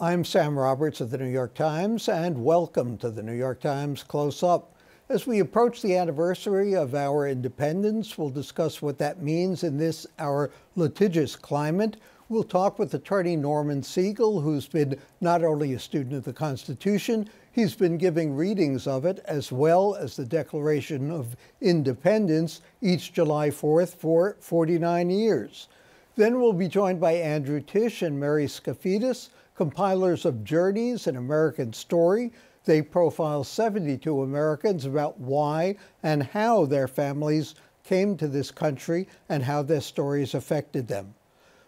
I'm Sam Roberts of the New York Times, and welcome to the New York Times Close Up. As we approach the anniversary of our independence, we'll discuss what that means in this, our litigious climate. We'll talk with Attorney Norman Siegel, who's been not only a student of the Constitution, he's been giving readings of it, as well as the Declaration of Independence, each July 4th for 49 years. Then we'll be joined by Andrew Tisch and Mary Skafidas, compilers of Journeys, an American Story. They profile 72 Americans about why and how their families came to this country and how their stories affected them.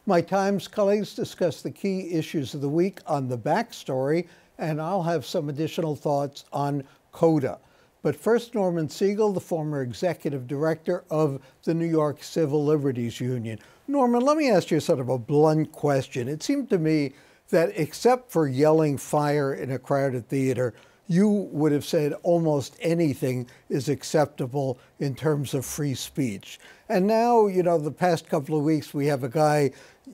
My Times colleagues discuss the key issues of the week on the backstory, and I'll have some additional thoughts on Coda. But first, Norman Siegel, the former executive director of the New York Civil Liberties Union. Norman, let me ask you sort of a blunt question. It seemed to me that except for yelling fire in a crowded theater, you would have said almost anything is acceptable in terms of free speech. And now, you know, the past couple of weeks, we have a guy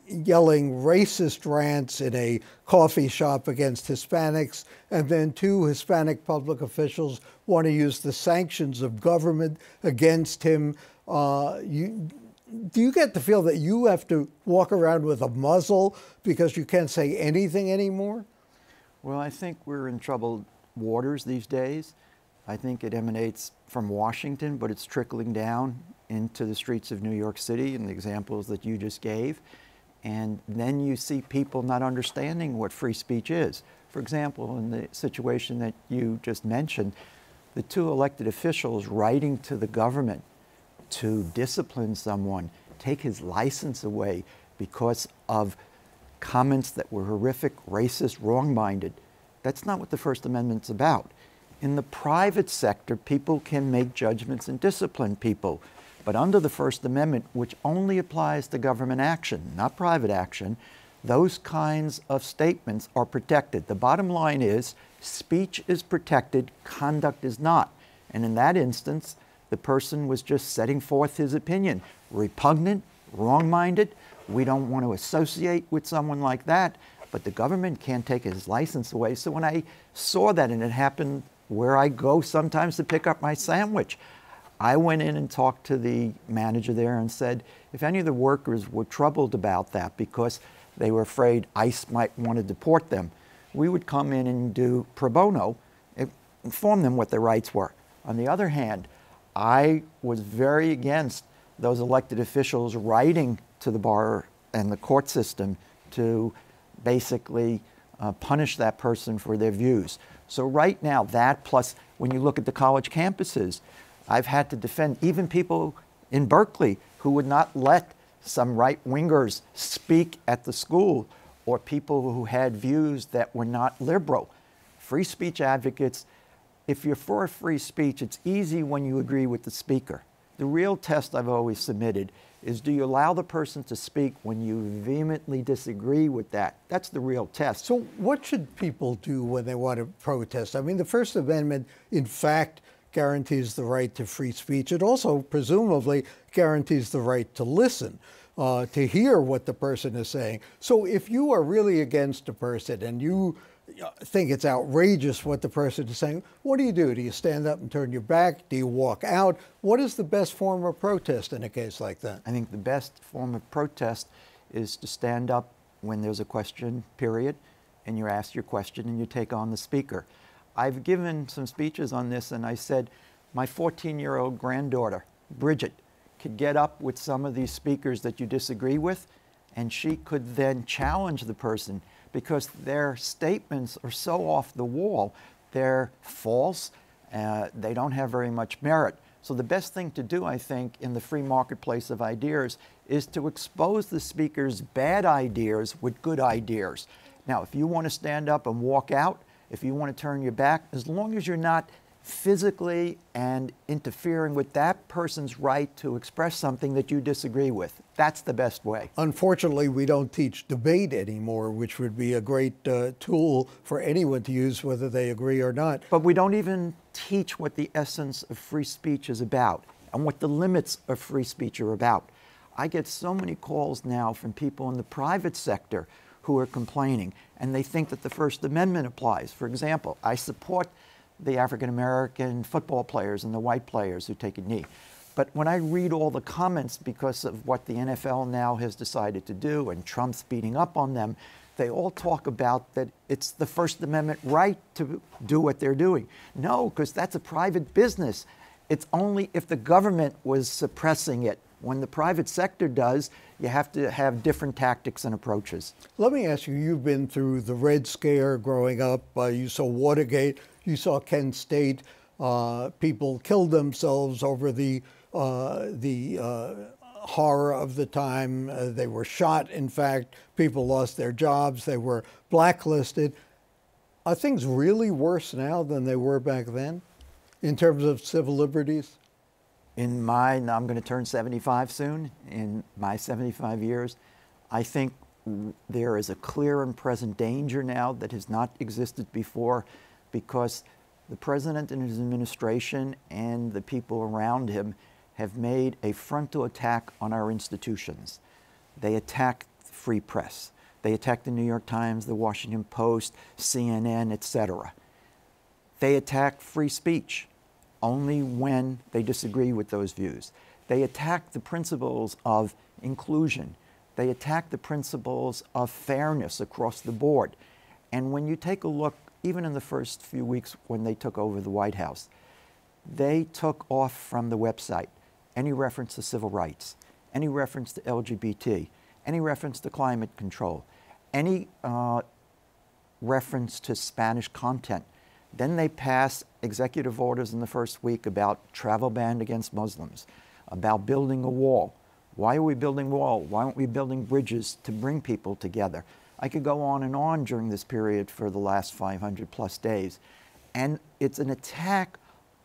yelling racist rants in a coffee shop against Hispanics, and then two Hispanic public officials want to use the sanctions of government against him. Do you get the feel that you have to walk around with a muzzle because you can't say anything anymore? Well, I think we're in troubled waters these days. I think it emanates from Washington, but it's trickling down into the streets of New York City in the examples that you just gave. And then you see people not understanding what free speech is. For example, in the situation that you just mentioned, the two elected officials writing to the government to discipline someone, take his license away because of comments that were horrific, racist, wrong-minded. That's not what the First Amendment's about. In the private sector, people can make judgments and discipline people. But under the First Amendment, which only applies to government action, not private action, those kinds of statements are protected. The bottom line is, speech is protected, conduct is not. And in that instance, the person was just setting forth his opinion. Repugnant, wrong-minded, we don't want to associate with someone like that, but the government can't take his license away. So when I saw that, and it happened where I go sometimes to pick up my sandwich, I went in and talked to the manager there and said, if any of the workers were troubled about that because they were afraid ICE might want to deport them, we would come in and do pro bono, inform them what their rights were. On the other hand, I was very against those elected officials writing to the bar and the court system to basically punish that person for their views. So right now, that plus when you look at the college campuses, I've had to defend even people in Berkeley who would not let some right-wingers speak at the school, or people who had views that were not liberal. Free speech advocates, if you're for free speech, it's easy when you agree with the speaker. The real test I've always submitted is, do you allow the person to speak when you vehemently disagree with that? That's the real test. So what should people do when they want to protest? I mean, the First Amendment, in fact, guarantees the right to free speech. It also presumably guarantees the right to listen, to hear what the person is saying. So if you are really against a person and you think it's outrageous what the person is saying, what do? Do you stand up and turn your back? Do you walk out? What is the best form of protest in a case like that? I think the best form of protest is to stand up when there's a question period, and you ask your question and you take on the speaker. I've given some speeches on this, and I said my 14-year-old granddaughter, Bridget, could get up with some of these speakers that you disagree with, and she could then challenge the person because their statements are so off the wall. They're false. They don't have very much merit. So the best thing to do, I think, in the free marketplace of ideas is to expose the speaker's bad ideas with good ideas. Now, if you want to stand up and walk out, if you want to turn your back, as long as you're not physically and interfering with that person's right to express something that you disagree with. That's the best way. Unfortunately, we don't teach debate anymore, which would be a great tool for anyone to use, whether they agree or not. But we don't even teach what the essence of free speech is about and what the limits of free speech are about. I get so many calls now from people in the private sector who are complaining, and they think that the First Amendment applies. For example, I support the African American football players and the white players who take a knee. But when I read all the comments because of what the NFL now has decided to do and Trump's beating up on them, they all talk about that it's the First Amendment right to do what they're doing. No, because that's a private business. It's only if the government was suppressing it. When the private sector does, you have to have different tactics and approaches. Let me ask you, you've been through the Red Scare growing up, you saw Watergate, you saw Kent State, people killed themselves over the horror of the time. They were shot, in fact, people lost their jobs, they were blacklisted. Are things really worse now than they were back then in terms of civil liberties? Now I'm going to turn 75 soon. In my 75 years, I think there is a clear and present danger now that has not existed before, because the president and his administration and the people around him have made a frontal attack on our institutions. They attack the free press. They attack the New York Times, the Washington Post, CNN, etc. They attack free speech only when they disagree with those views. They attack the principles of inclusion. They attack the principles of fairness across the board. And when you take a look, even in the first few weeks when they took over the White House, they took off from the website any reference to civil rights, any reference to LGBT, any reference to climate control, any reference to Spanish content. Then they pass executive orders in the first week about travel ban against Muslims, about building a wall. Why are we building a wall? Why aren't we building bridges to bring people together? I could go on during this period for the last 500 plus days. And it's an attack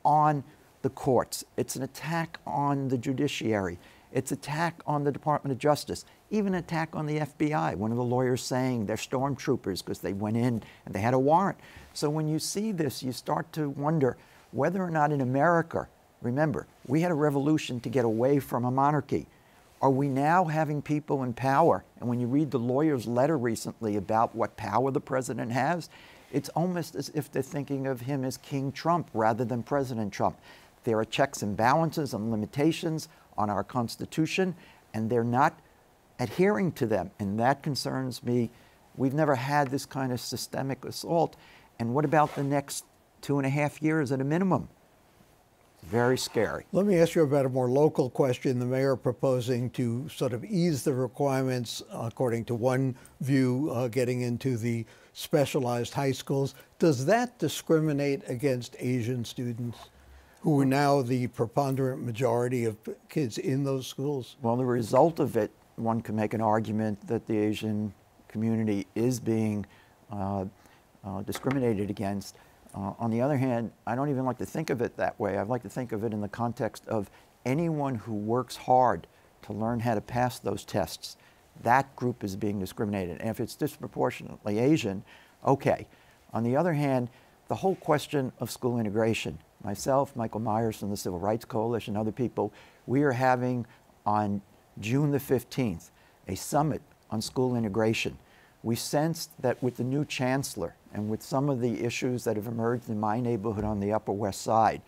on the courts. It's an attack on the judiciary. It's an attack on the Department of Justice, even an attack on the FBI. One of the lawyers saying they're stormtroopers because they went in and they had a warrant. So when you see this, you start to wonder whether or not in America, remember, we had a revolution to get away from a monarchy. Are we now having people in power? And when you read the lawyer's letter recently about what power the president has, it's almost as if they're thinking of him as King Trump rather than President Trump. There are checks and balances and limitations on our Constitution, and they're not adhering to them. And that concerns me. We've never had this kind of systemic assault. And what about the next 2.5 years at a minimum? Very scary. Let me ask you about a more local question. The mayor proposing to sort of ease the requirements, according to one view, getting into the specialized high schools. Does that discriminate against Asian students, who are now the preponderant majority of kids in those schools? Well, the result of it, one can make an argument that the Asian community is being discriminated against. On the other hand, I don't even like to think of it that way. I like to think of it in the context of anyone who works hard to learn how to pass those tests. That group is being discriminated. And if it's disproportionately Asian, okay. On the other hand, the whole question of school integration, myself, Michael Myers from the Civil Rights Coalition, other people, we are having on June the 15th a summit on school integration. We sensed that with the new chancellor and with some of the issues that have emerged in my neighborhood on the Upper West Side,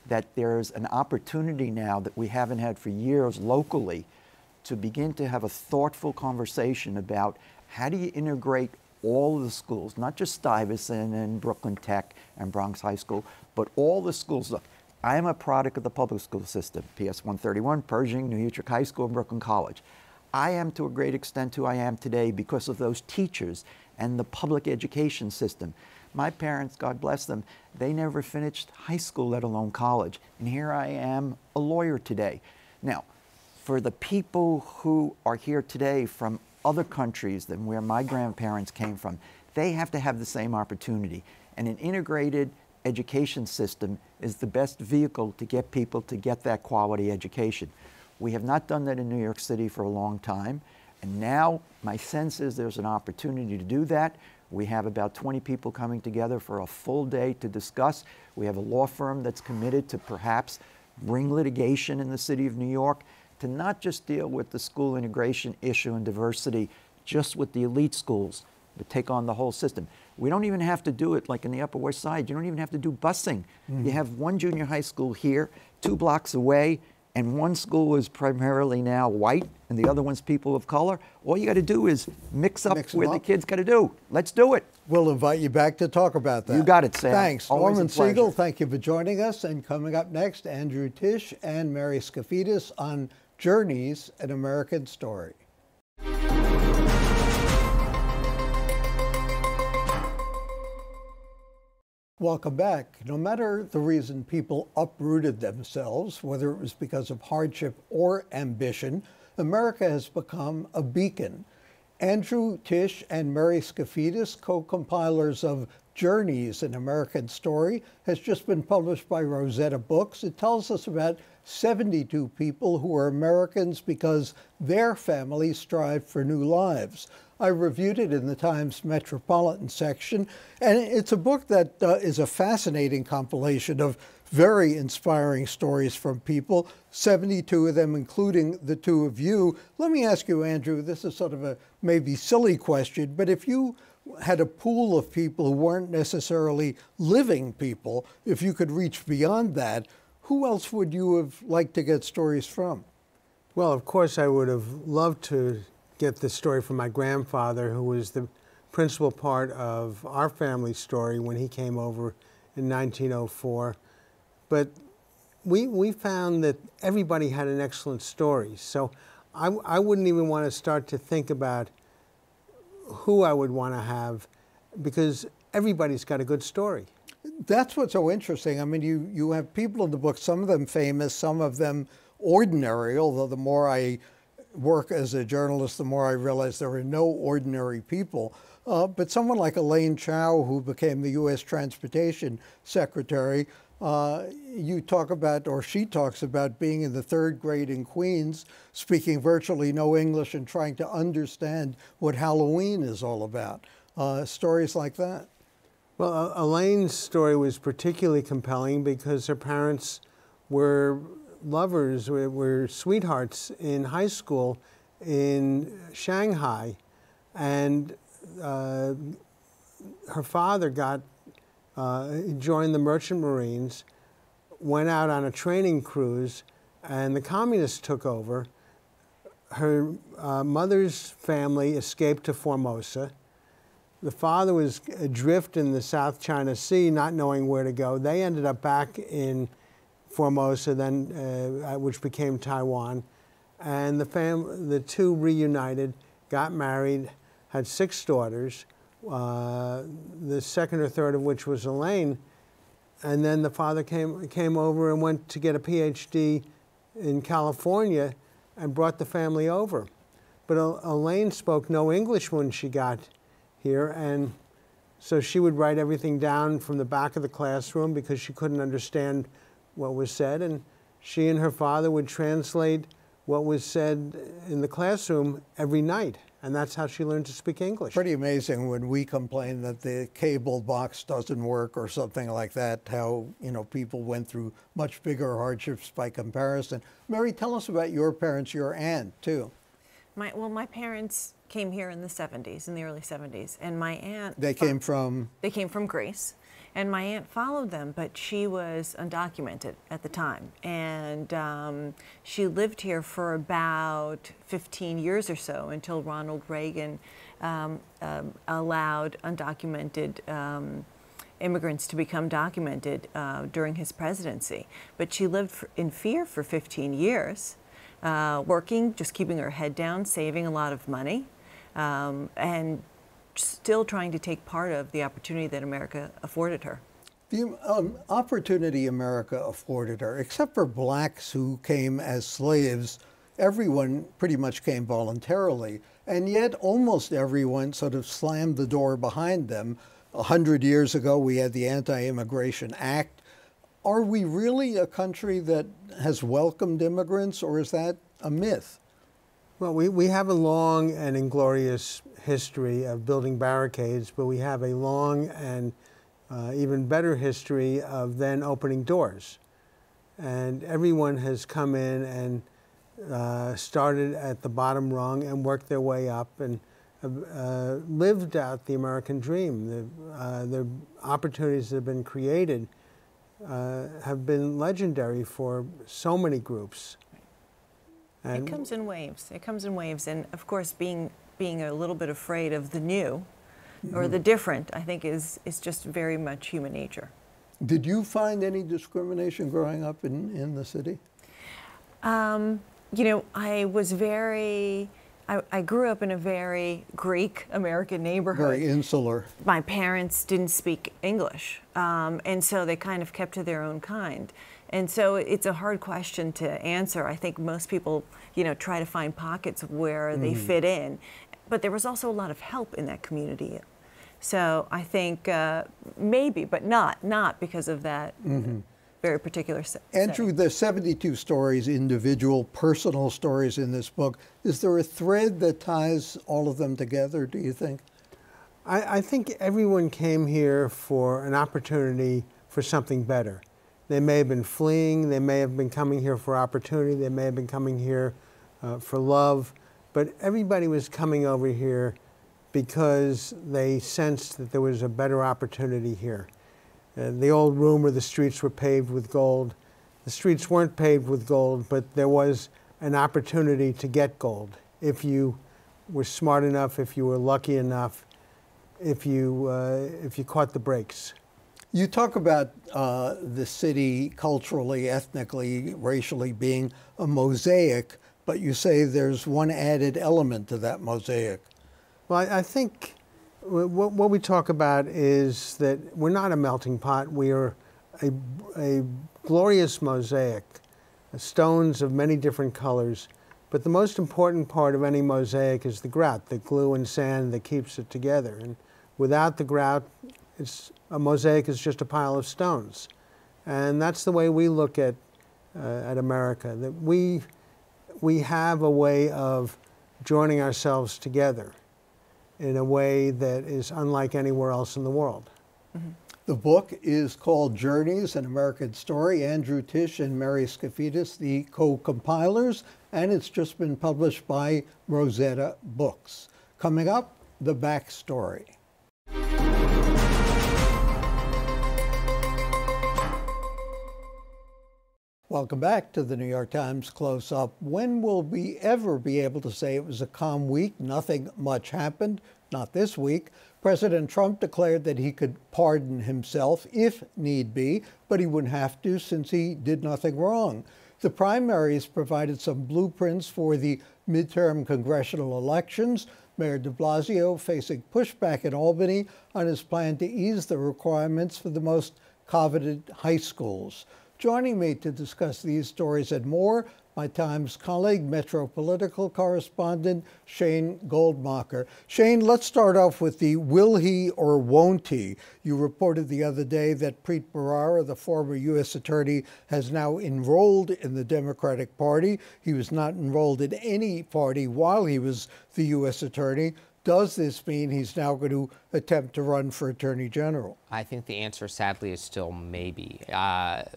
that there's an opportunity now that we haven't had for years locally to begin to have a thoughtful conversation about how do you integrate all of the schools, not just Stuyvesant and Brooklyn Tech and Bronx High School, but all the schools. Look, I am a product of the public school system, PS 131, Pershing, New Utrecht High School, and Brooklyn College. I am to a great extent who I am today because of those teachers and the public education system. My parents, God bless them, they never finished high school, let alone college. And here I am, a lawyer today. Now, for the people who are here today from other countries than where my grandparents came from, they have to have the same opportunity. And an integrated education system is the best vehicle to get people to get that quality education. We have not done that in New York City for a long time. And now my sense is there's an opportunity to do that. We have about 20 people coming together for a full day to discuss. We have a law firm that's committed to perhaps bring litigation in the city of New York to not just deal with the school integration issue and diversity just with the elite schools, to take on the whole system. We don't even have to do it like in the Upper West Side. You don't even have to do busing. You have one junior high school here, 2 blocks away, and one school is primarily now white, and the other one's people of color. All you got to do is mix where the kids got to do. Let's do it. We'll invite you back to talk about that. You got it, Sam. Thanks. Always Norman a pleasure. Siegel, thank you for joining us. And coming up next, Andrew Tisch and Mary Skafidas on Journeys, an American Story. Welcome back. No matter the reason people uprooted themselves, whether it was because of hardship or ambition, America has become a beacon. Andrew Tisch and Mary Skafidas, co-compilers of Journeys, an American Story, has just been published by Rosetta Books. It tells us about 72 people who are Americans because their families strive for new lives. I reviewed it in the Times Metropolitan section, and it's a book that is a fascinating compilation of very inspiring stories from people, 72 of them, including the two of you. Let me ask you, Andrew, this is sort of a maybe silly question, but if you had a pool of people who weren't necessarily living people, if you could reach beyond that, who else would you have liked to get stories from? Well, of course, I would have loved to get the story from my grandfather, who was the principal part of our family story when he came over in 1904. But we found that everybody had an excellent story. So I wouldn't even want to start to think about who I would want to have, because everybody's got a good story. That's what's so interesting. I mean, you have people in the book, some of them famous, some of them ordinary, although the more I work as a journalist, the more I realize there are no ordinary people. But someone like Elaine Chao, who became the U.S. Transportation Secretary, you talk about, or she talks about, being in the 3rd grade in Queens, speaking virtually no English and trying to understand what Halloween is all about. Stories like that. Well, Elaine's story was particularly compelling because her parents were lovers, were sweethearts in high school in Shanghai, and her father joined the Merchant Marines, went out on a training cruise, and the communists took over. Her mother's family escaped to Formosa. The father was adrift in the South China Sea, not knowing where to go. They ended up back in Formosa, then which became Taiwan, and the two reunited, got married, had 6 daughters, the second or third of which was Elaine, and then the father came over and went to get a PhD in California and brought the family over. But Elaine spoke no English when she got here, and so she would write everything down from the back of the classroom because she couldn't understand what was said, and she and her father would translate what was said in the classroom every night, and that's how she learned to speak English. Pretty amazing when we complain that the cable box doesn't work or something like that, how people went through much bigger hardships by comparison. Mary, tell us about your parents, your aunt, too. My parents came here in the 70s, in the early 70s, and my aunt... They came from? They came from Greece. And my aunt followed them, but she was undocumented at the time. And she lived here for about 15 years or so until Ronald Reagan allowed undocumented immigrants to become documented during his presidency. But she lived in fear for 15 years, working, just keeping her head down, saving a lot of money, and still trying to take part of the opportunity that America afforded her. The opportunity America afforded her, except for blacks who came as slaves, everyone pretty much came voluntarily. And yet almost everyone sort of slammed the door behind them. 100 years ago, we had the Anti-Immigration Act. Are we really a country that has welcomed immigrants, or is that a myth? Well, we have a long and inglorious history of building barricades, but we have a long and even better history of then opening doors. And everyone has come in and started at the bottom rung and worked their way up. And lived out the American dream. The opportunities that have been created have been legendary for so many groups. And it comes in waves. It comes in waves, and of course, being a little bit afraid of the new or the different, I think, is just very much human nature. Did you find any discrimination growing up in the city? You know, I grew up in a very Greek American neighborhood. Very insular. My parents didn't speak English, and so they kind of kept to their own kind. And so it's a hard question to answer. I think most people, you know, try to find pockets where they fit in. But there was also a lot of help in that community. So I think maybe, but not because of that very particular Andrew, there's 72 stories, individual, personal stories in this book. Is there a thread that ties all of them together, do you think? I think everyone came here for an opportunity for something better. They may have been fleeing, they may have been coming here for opportunity, they may have been coming here for love, but everybody was coming over here because they sensed that there was a better opportunity here. The old rumor the streets were paved with gold. The streets weren't paved with gold, but there was an opportunity to get gold if you were smart enough, if you were lucky enough, if you caught the breaks. You talk about the city culturally, ethnically, racially being a mosaic, but you say there's one added element to that mosaic. Well, I think what we talk about is that we're not a melting pot. We are a glorious mosaic, stones of many different colors. But the most important part of any mosaic is the grout, the glue and sand that keeps it together. And without the grout, a mosaic is just a pile of stones. And that's the way we look at America, that we have a way of joining ourselves together in a way that is unlike anywhere else in the world. The book is called Journeys, An American Story. Andrew Tisch and Mary Skafidas, the co-compilers, and it's just been published by Rosetta Books. Coming up, the backstory. Welcome back to the New York Times Close-Up. When will we ever be able to say it was a calm week? Nothing much happened. Not this week. President Trump declared that he could pardon himself if need be, but he wouldn't have to since he did nothing wrong. The primaries provided some blueprints for the midterm congressional elections. Mayor de Blasio facing pushback in Albany on his plan to ease the requirements for the most coveted high schools. Joining me to discuss these stories and more, my Times colleague, Metro political correspondent Shane Goldmacher. Shane, let's start off with the will he or won't he. You reported the other day that Preet Bharara, the former U.S. attorney, has now enrolled in the Democratic Party. He was not enrolled in any party while he was the U.S. attorney. Does this mean he's now going to attempt to run for Attorney General? I think the answer, sadly, is still maybe.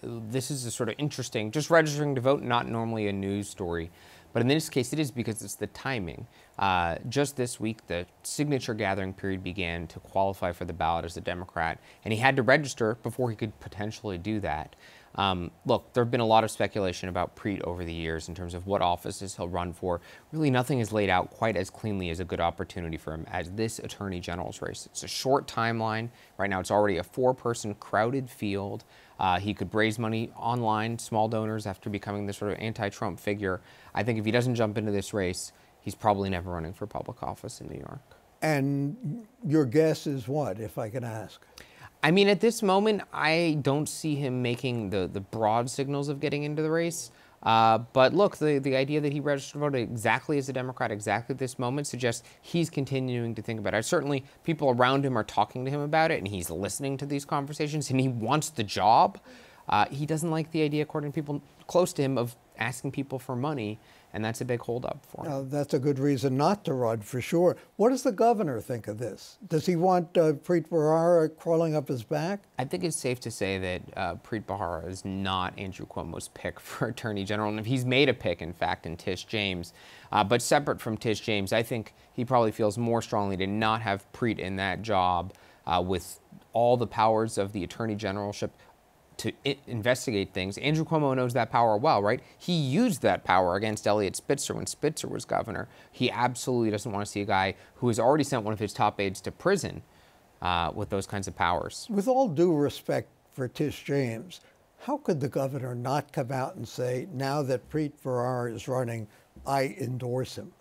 This is a sort of interesting, just registering to vote, not normally a news story. But in this case, it is because it's the timing. Just this week, the signature gathering period began to qualify for the ballot as a Democrat, and he had to register before he could potentially do that. Look, there have been a lot of speculation about Preet over the years in terms of what offices he'll run for. Really, nothing is laid out quite as cleanly as a good opportunity for him as this Attorney General's race. It's a short timeline. Right now, it's already a 4-person crowded field. He could raise money online, small donors, after becoming this sort of anti-Trump figure. I think if he doesn't jump into this race, he's probably never running for public office in New York. And your guess is what, if I can ask? I mean, at this moment, I don't see him making the broad signals of getting into the race. But look, the idea that he registered to vote exactly as a Democrat, exactly at this moment, suggests he's continuing to think about it. Certainly, people around him are talking to him about it, and he's listening to these conversations, and he wants the job. He doesn't like the idea, according to people close to him, of asking people for money, and that's a big holdup for him. That's a good reason not to run, for sure. What does the governor think of this? Does he want Preet Bharara crawling up his back? I think it's safe to say that Preet Bharara is not Andrew Cuomo's pick for Attorney General, and if he's made a pick, in fact, in Tisch James. But separate from Tisch James, I think he probably feels more strongly to not have Preet in that job with all the powers of the Attorney Generalship to investigate things. Andrew Cuomo knows that power well, right? He used that power against Eliot Spitzer when Spitzer was governor. He absolutely doesn't want to see a guy who has already sent one of his top aides to prison with those kinds of powers. With all due respect for Tisch James, how could the governor not come out and say, now that Preet Bharara is running, I endorse him?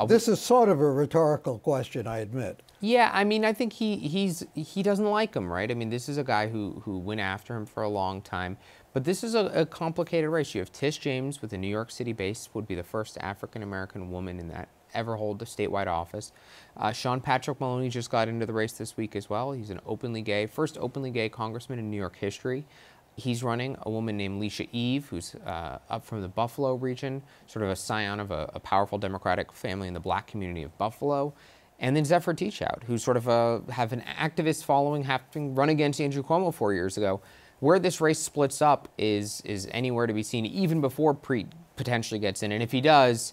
This is sort of a rhetorical question, I admit. Yeah, I mean, I think he doesn't like him, right? I mean, this is a guy who went after him for a long time. But this is a complicated race. You have Tisch James with a New York City base, would be the first African-American woman in that ever hold a statewide office. Sean Patrick Maloney just got into the race this week as well. He's an first openly gay congressman in New York history. He's running a woman named Leisha Eve, who's up from the Buffalo region, sort of a scion of a powerful Democratic family in the black community of Buffalo. And then Zephyr Teachout, who's sort of have an activist following, having run against Andrew Cuomo 4 years ago. Where this race splits up is anywhere to be seen, even before Preet potentially gets in. And if he does,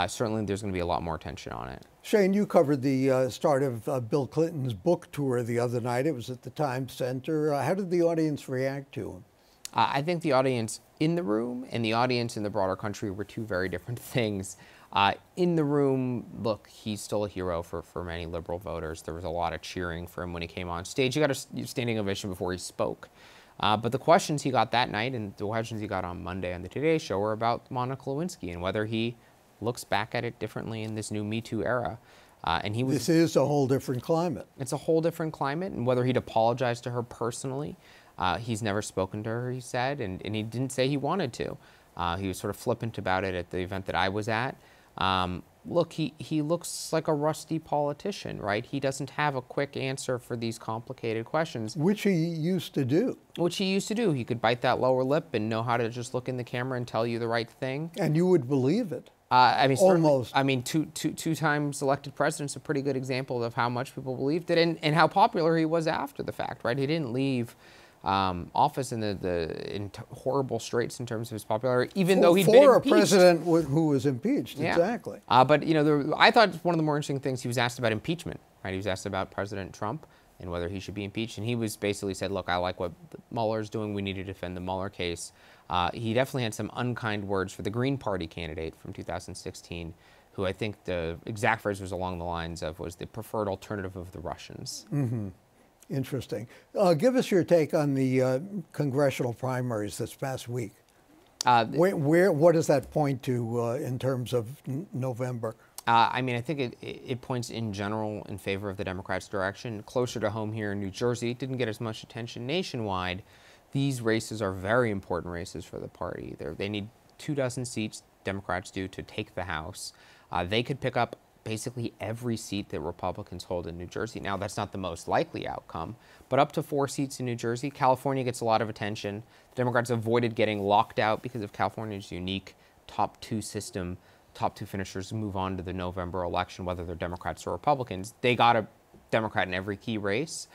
certainly there's going to be a lot more attention on it. Shane, you covered the start of Bill Clinton's book tour the other night. It was at the Times Center. How did the audience react to him? I think the audience in the room and the audience in the broader country were two very different things. In the room, look, he's still a hero for many liberal voters. There was a lot of cheering for him when he came on stage. He got a standing ovation before he spoke. But the questions he got that night and the questions he got on Monday on the Today Show were about Monica Lewinsky and whether he looks back at it differently in this new Me Too era. This is a whole different climate. It's a whole different climate, and whether he'd apologize to her personally. He's never spoken to her, he said, and he didn't say he wanted to. He was sort of flippant about it at the event that I was at. Look, he looks like a rusty politician, right? He doesn't have a quick answer for these complicated questions. Which he used to do. Which he used to do. He could bite that lower lip and know how to just look in the camera and tell you the right thing. And you would believe it. I mean, almost. I mean, two times elected president's a pretty good example of how much people believed it and how popular he was after the fact, right? He didn't leave office in horrible straits in terms of his popularity, even though he'd been impeached. For a president who was impeached, yeah. Exactly. But you know, I thought one of the more interesting things, he was asked about impeachment, right? He was asked about President Trump and whether he should be impeached, and he was basically said, "Look, I like what Mueller's doing. We need to defend the Mueller case." He definitely had some unkind words for the Green Party candidate from 2016, who I think the exact phrase was along the lines of was the preferred alternative of the Russians. Mm-hmm. Interesting. Give us your take on the congressional primaries this past week. What does that point to in terms of November? I mean, I think it points in general in favor of the Democrats' direction. Closer to home here in New Jersey, it didn't get as much attention nationwide. These races are very important races for the party. They need 24 seats, Democrats do, to take the House. They could pick up basically every seat that Republicans hold in New Jersey. Now, that's not the most likely outcome, but up to 4 seats in New Jersey. California gets a lot of attention. The Democrats avoided getting locked out because of California's unique top 2 system. Top 2 finishers move on to the November election, whether they're Democrats or Republicans. They got a Democrat in every key race.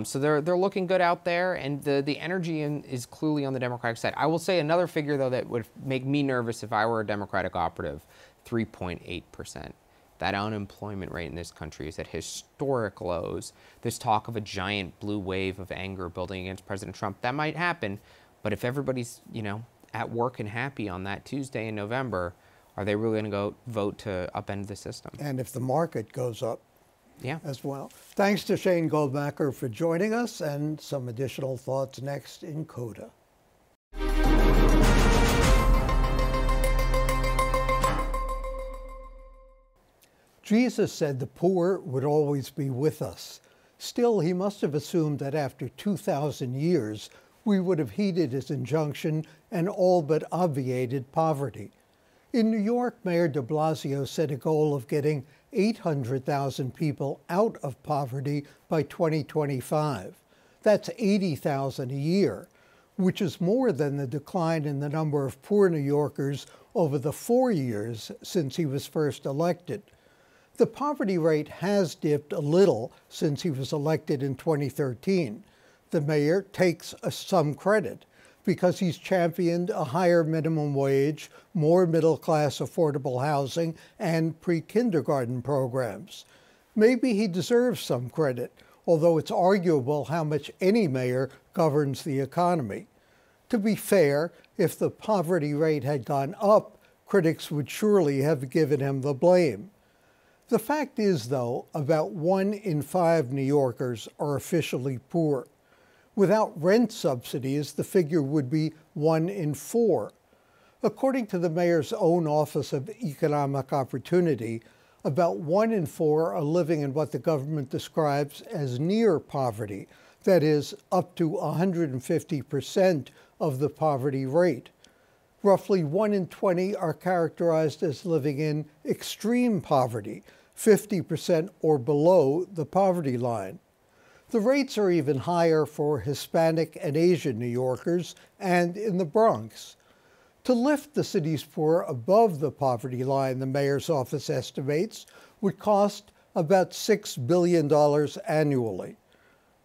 So they're looking good out there, and the energy is clearly on the Democratic side. I will say another figure, though, that would make me nervous if I were a Democratic operative, 3.8%. That unemployment rate in this country is at historic lows. This talk of a giant blue wave of anger building against President Trump, that might happen, but if everybody's, you know, at work and happy on that Tuesday in November, are they really going to go vote to upend the system? And if the market goes up, yeah, as well. Thanks to Shane Goldmacher for joining us, and some additional thoughts next in Coda. Jesus said the poor would always be with us. Still, he must have assumed that after 2,000 years, we would have heeded his injunction and all but obviated poverty. In New York, Mayor de Blasio set a goal of getting 800,000 people out of poverty by 2025. That's 80,000 a year. which is more than the decline in the number of poor New Yorkers over the 4 years since he was first elected. The poverty rate has dipped a little since he was elected in 2013. The mayor takes some credit because he's championed a higher minimum wage, more middle-class affordable housing, and pre-kindergarten programs. Maybe he deserves some credit, although it's arguable how much any mayor governs the economy. To be fair, if the poverty rate had gone up, critics would surely have given him the blame. The fact is, though, about 1 in 5 New Yorkers are officially poor. Without rent subsidies, the figure would be 1 in 4. According to the mayor's own Office of Economic Opportunity, about 1 in 4 are living in what the government describes as near poverty, that is, up to 150% of the poverty rate. Roughly 1 in 20 are characterized as living in extreme poverty, 50% or below the poverty line. The rates are even higher for Hispanic and Asian New Yorkers and in the Bronx. To lift the city's poor above the poverty line, the mayor's office estimates, would cost about $6 billion annually.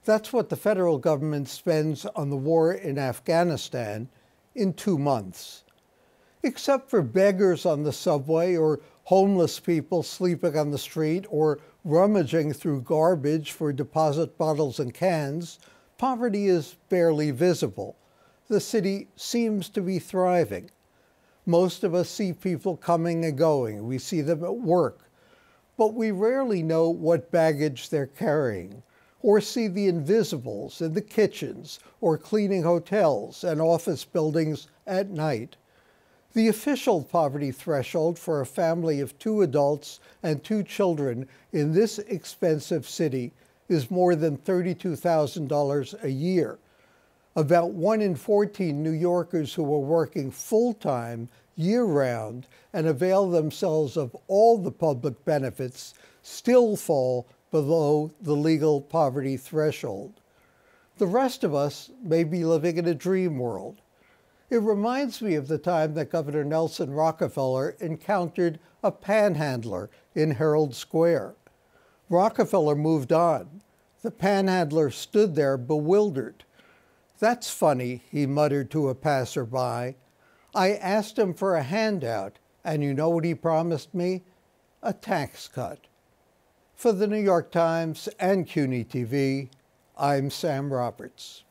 That's what the federal government spends on the war in Afghanistan in 2 months. Except for beggars on the subway or homeless people sleeping on the street or rummaging through garbage for deposit bottles and cans, poverty is barely visible. The city seems to be thriving. Most of us see people coming and going. We see them at work. But we rarely know what baggage they're carrying, or see the invisibles in the kitchens or cleaning hotels and office buildings at night. The official poverty threshold for a family of 2 adults and 2 children in this expensive city is more than $32,000 a year. About 1 in 14 New Yorkers who are working full-time, year-round, and avail themselves of all the public benefits still fall below the legal poverty threshold. The rest of us may be living in a dream world. It reminds me of the time that Governor Nelson Rockefeller encountered a panhandler in Herald Square. Rockefeller moved on. The panhandler stood there bewildered. "That's funny," he muttered to a passerby. "I asked him for a handout, and you know what he promised me? A tax cut." For the New York Times and CUNY TV, I'm Sam Roberts.